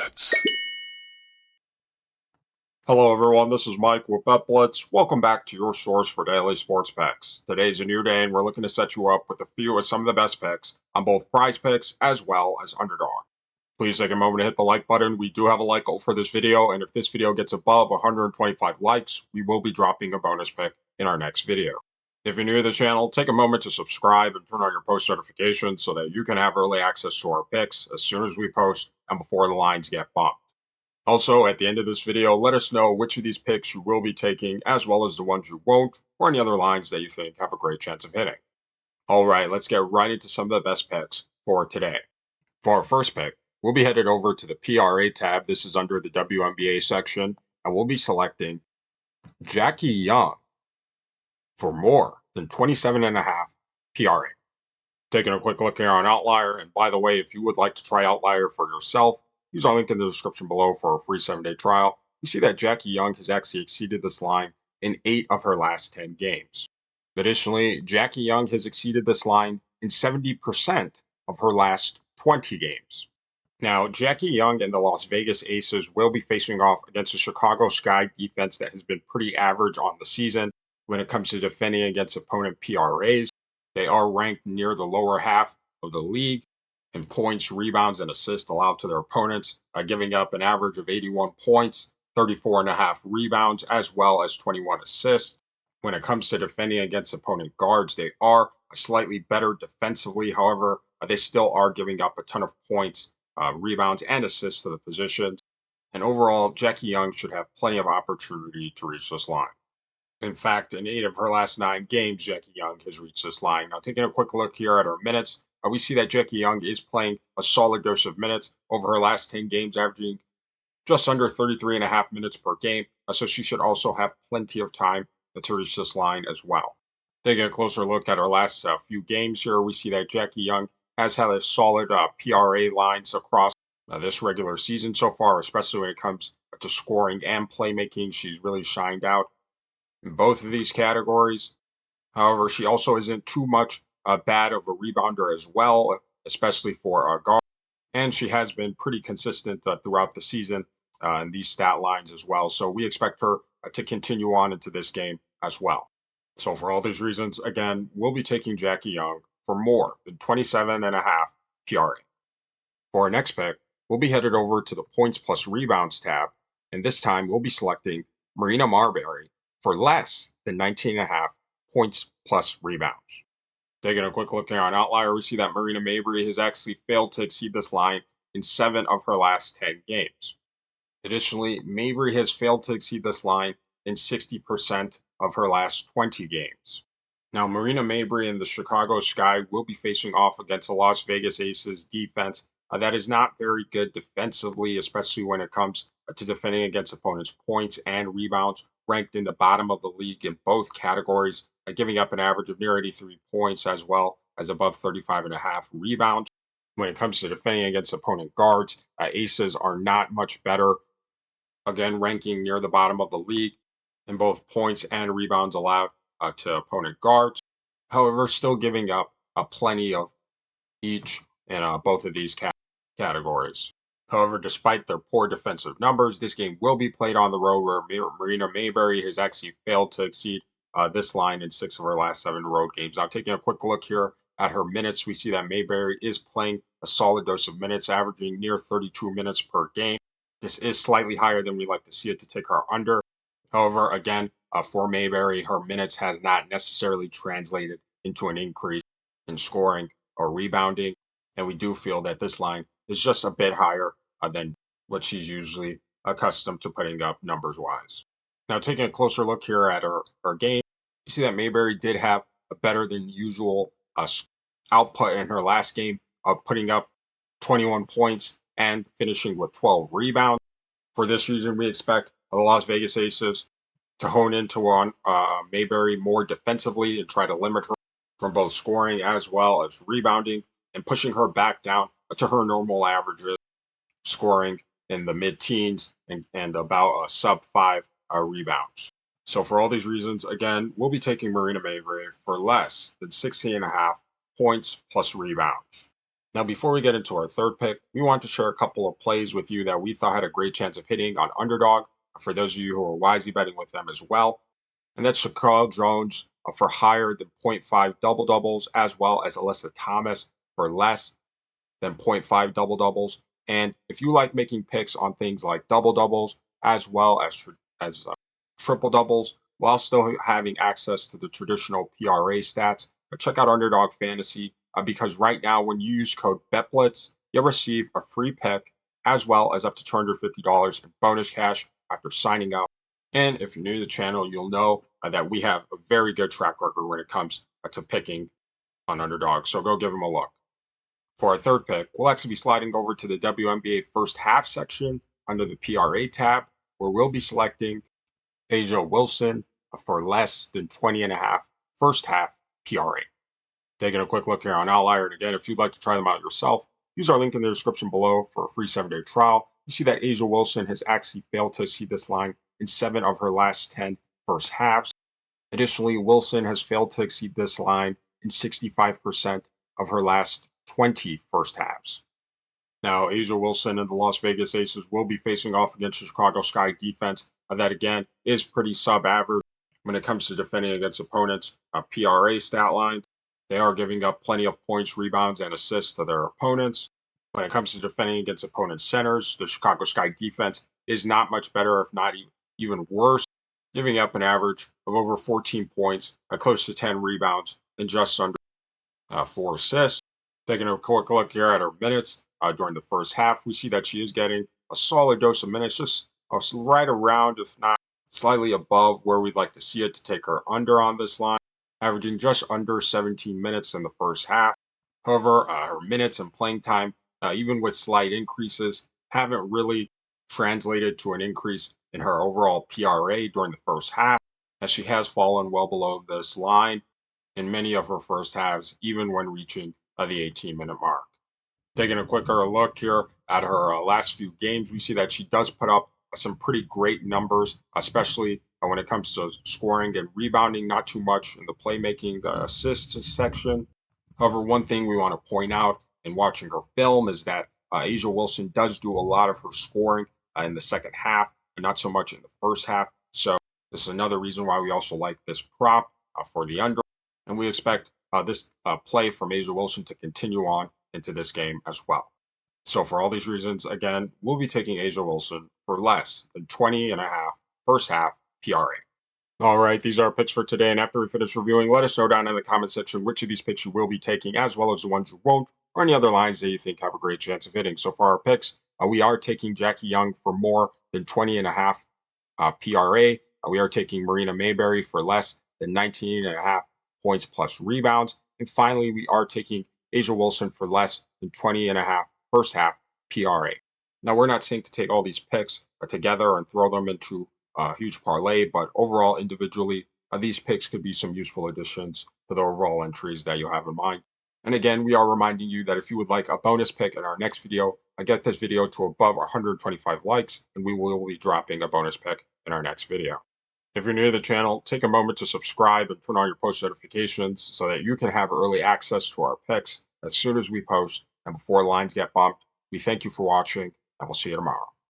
Blitz. Hello everyone, this is Mike with Bet Blitz. Welcome back to your source for daily sports picks. Today's a new day and we're looking to set you up with a few of some of the best picks on both PrizePicks as well as Underdog. Please take a moment to hit the like button. We do have a like goal for this video, and if this video gets above 125 likes, we will be dropping a bonus pick in our next video. If you're new to the channel, take a moment to subscribe and turn on your post notifications so that you can have early access to our picks as soon as we post and before the lines get bumped. Also, at the end of this video, let us know which of these picks you will be taking, as well as the ones you won't, or any other lines that you think have a great chance of hitting. Alright, let's get right into some of the best picks for today. For our first pick, we'll be headed over to the PRA tab. This is under the WNBA section, and we'll be selecting Jackie Young for more than 27.5 PRA. Taking a quick look here on Outlier, and by the way, if you would like to try Outlier for yourself, use our link in the description below for a free 7-day trial. You see that Jackie Young has actually exceeded this line in 8 of her last 10 games. Additionally, Jackie Young has exceeded this line in 70% of her last 20 games. Now, Jackie Young and the Las Vegas Aces will be facing off against the Chicago Sky defense that has been pretty average on the season when it comes to defending against opponent PRAs. They are ranked near the lower half of the league in points, rebounds, and assists allowed to their opponents, giving up an average of 81 points, 34.5 rebounds, as well as 21 assists. When it comes to defending against opponent guards, they are slightly better defensively. However, they still are giving up a ton of points, rebounds, and assists to the positions. And overall, Jackie Young should have plenty of opportunity to reach this line. In fact, in 8 of her last 9 games, Jackie Young has reached this line. Now, taking a quick look here at her minutes, we see that Jackie Young is playing a solid dose of minutes over her last 10 games, averaging just under 33.5 minutes per game. So she should also have plenty of time to reach this line as well. Taking a closer look at her last few games here, we see that Jackie Young has had a solid PRA lines across this regular season so far, especially when it comes to scoring and playmaking. She's really shined out in both of these categories. However, she also isn't too much bad of a rebounder as well, especially for a guard. And she has been pretty consistent throughout the season in these stat lines as well. So we expect her to continue on into this game as well. So for all these reasons, again, we'll be taking Jackie Young for more than 27.5 PRA. For our next pick, we'll be headed over to the points plus rebounds tab. And this time we'll be selecting Marina Mayberry for less than 19.5 points plus rebounds. Taking a quick look here on Outlier, we see that Marina Mayberry has actually failed to exceed this line in 7 of her last 10 games. Additionally, Mayberry has failed to exceed this line in 60% of her last 20 games. Now, Marina Mayberry and the Chicago Sky will be facing off against the Las Vegas Aces defense that is not very good defensively, especially when it comes to defending against opponents' points and rebounds, ranked in the bottom of the league in both categories, giving up an average of near 83 points as well as above 35.5 rebounds. When it comes to defending against opponent guards, Aces are not much better, again ranking near the bottom of the league in both points and rebounds allowed to opponent guards. However, still giving up plenty of each in both of these categories. However, despite their poor defensive numbers, this game will be played on the road where Marina Mayberry has actually failed to exceed this line in 6 of her last 7 road games. Now, taking a quick look here at her minutes, we see that Mayberry is playing a solid dose of minutes, averaging near 32 minutes per game. This is slightly higher than we like to see it to take her under. However, again, for Mayberry, her minutes has not necessarily translated into an increase in scoring or rebounding. And we do feel that this line is just a bit higher than what she's usually accustomed to putting up numbers-wise. Now, taking a closer look here at her game, you see that Mayberry did have a better than usual output in her last game, putting up 21 points and finishing with 12 rebounds. For this reason, we expect the Las Vegas Aces to hone into on Mayberry more defensively and try to limit her from both scoring as well as rebounding and pushing her back down to her normal averages, scoring in the mid-teens and about a sub-5 rebounds. So for all these reasons, again, we'll be taking Marina Mayberry for less than 16.5 points plus rebounds. Now, before we get into our third pick, we want to share a couple of plays with you that we thought had a great chance of hitting on Underdog. For those of you who are wisely betting with them as well, and that's Shaquille Jones for higher than 0.5 double doubles, as well as Alyssa Thomas for less than 0.5 double doubles. And if you like making picks on things like double doubles as well as triple doubles, while still having access to the traditional PRA stats, check out Underdog Fantasy because right now, when you use code BetBlitz, you'll receive a free pick as well as up to $250 in bonus cash after signing up. And if you're new to the channel, you'll know that we have a very good track record when it comes to picking on Underdog. So go give them a look. For our third pick, we'll actually be sliding over to the WNBA first half section under the PRA tab, where we'll be selecting Asia Wilson for less than 20.5 first half PRA. Taking a quick look here on Outlier, and again, if you'd like to try them out yourself, use our link in the description below for a free 7-day trial. You see that Asia Wilson has actually failed to exceed this line in 7 of her last 10 first halves. Additionally, Wilson has failed to exceed this line in 65% of her last 20 first halves. Now, Asia Wilson and the Las Vegas Aces will be facing off against the Chicago Sky defense that, again, is pretty sub-average when it comes to defending against opponents' PRA stat line. They are giving up plenty of points, rebounds, and assists to their opponents. When it comes to defending against opponents' centers, the Chicago Sky defense is not much better, if not even worse, giving up an average of over 14 points, close to 10 rebounds, and just under 4 assists. Taking a quick look here at her minutes during the first half, we see that she is getting a solid dose of minutes, just right around, if not slightly above where we'd like to see it to take her under on this line, averaging just under 17 minutes in the first half. However, her minutes and playing time, even with slight increases, haven't really translated to an increase in her overall PRA during the first half, as she has fallen well below this line in many of her first halves, even when reaching the 18-minute mark. Taking a quicker look here at her last few games, we see that she does put up some pretty great numbers, especially when it comes to scoring and rebounding, not too much in the playmaking assists section. However, one thing we want to point out in watching her film is that Asia Wilson does do a lot of her scoring in the second half, and not so much in the first half. So this is another reason why we also like this prop for the under. And we expect this play from Asia Wilson to continue on into this game as well. So for all these reasons, again, we'll be taking Asia Wilson for less than 20.5 first half PRA. All right, these are our picks for today. And after we finish reviewing, let us know down in the comment section which of these picks you will be taking, as well as the ones you won't, or any other lines that you think have a great chance of hitting. So for our picks, we are taking Jackie Young for more than 20.5 PRA. We are taking Marina Mayberry for less than 19.5 points plus rebounds. And finally, we are taking Asia Wilson for less than 20.5 first half PRA. Now, we're not saying to take all these picks together and throw them into a huge parlay, but overall, individually, these picks could be some useful additions to the overall entries that you have in mind. And again, we are reminding you that if you would like a bonus pick in our next video, get this video to above 125 likes, and we will be dropping a bonus pick in our next video. If you're new to the channel, take a moment to subscribe and turn on your post notifications so that you can have early access to our picks as soon as we post and before lines get bumped. We thank you for watching, and we'll see you tomorrow.